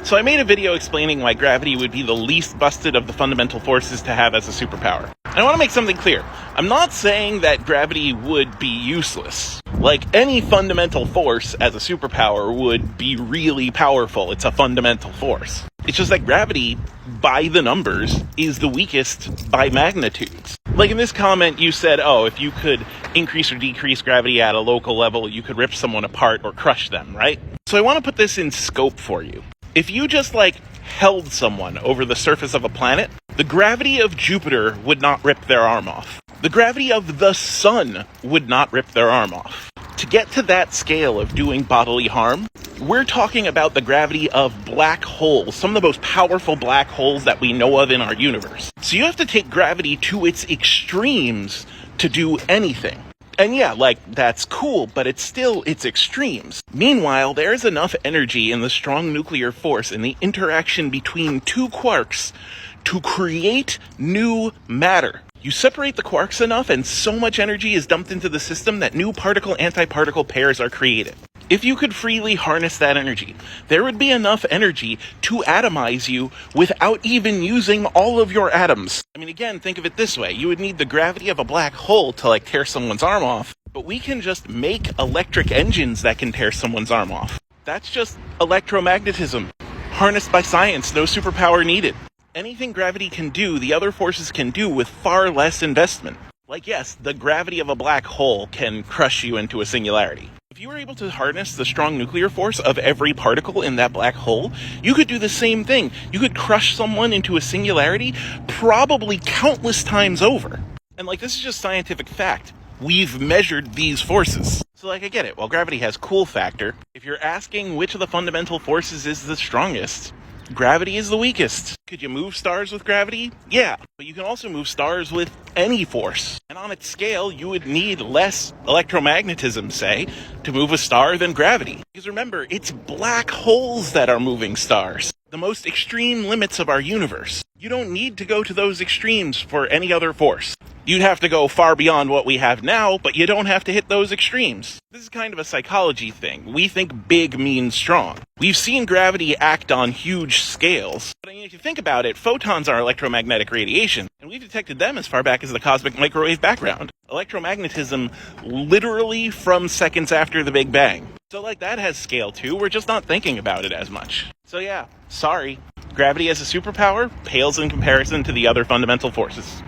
So I made a video explaining why gravity would be the least busted of the fundamental forces to have as a superpower. And I want to make something clear. I'm not saying that gravity would be useless. Like, any fundamental force as a superpower would be really powerful. It's a fundamental force. It's just that gravity, by the numbers, is the weakest by magnitudes. Like in this comment, you said, oh, if you could increase or decrease gravity at a local level, you could rip someone apart or crush them, right? So I want to put this in scope for you. If you just, held someone over the surface of a planet, the gravity of Jupiter would not rip their arm off. The gravity of the sun would not rip their arm off. To get to that scale of doing bodily harm, we're talking about the gravity of black holes, some of the most powerful black holes that we know of in our universe. So you have to take gravity to its extremes to do anything. And yeah, that's cool, but it's still its extremes. Meanwhile, there's enough energy in the strong nuclear force in the interaction between two quarks to create new matter. You separate the quarks enough and so much energy is dumped into the system that new particle-antiparticle pairs are created. If you could freely harness that energy, there would be enough energy to atomize you without even using all of your atoms. I mean, again, think of it this way. You would need the gravity of a black hole to, tear someone's arm off, but we can just make electric engines that can tear someone's arm off. That's just electromagnetism. Harnessed by science, no superpower needed. Anything gravity can do, the other forces can do with far less investment. Yes, the gravity of a black hole can crush you into a singularity. If you were able to harness the strong nuclear force of every particle in that black hole, you could do the same thing. You could crush someone into a singularity probably countless times over. And this is just scientific fact. We've measured these forces. So I get it. While gravity has cool factor, if you're asking which of the fundamental forces is the strongest, gravity is the weakest. Could you move stars with gravity? Yeah, but you can also move stars with any force. And on its scale, you would need less electromagnetism, say, to move a star than gravity. Because remember, it's black holes that are moving stars. The most extreme limits of our universe. You don't need to go to those extremes for any other force. You'd have to go far beyond what we have now, but you don't have to hit those extremes. This is kind of a psychology thing. We think big means strong. We've seen gravity act on huge scales. But if you think about it, photons are electromagnetic radiation, and we've detected them as far back as the cosmic microwave background. Electromagnetism literally from seconds after the Big Bang. So that has scale too, we're just not thinking about it as much. So yeah, sorry. Gravity as a superpower pales in comparison to the other fundamental forces.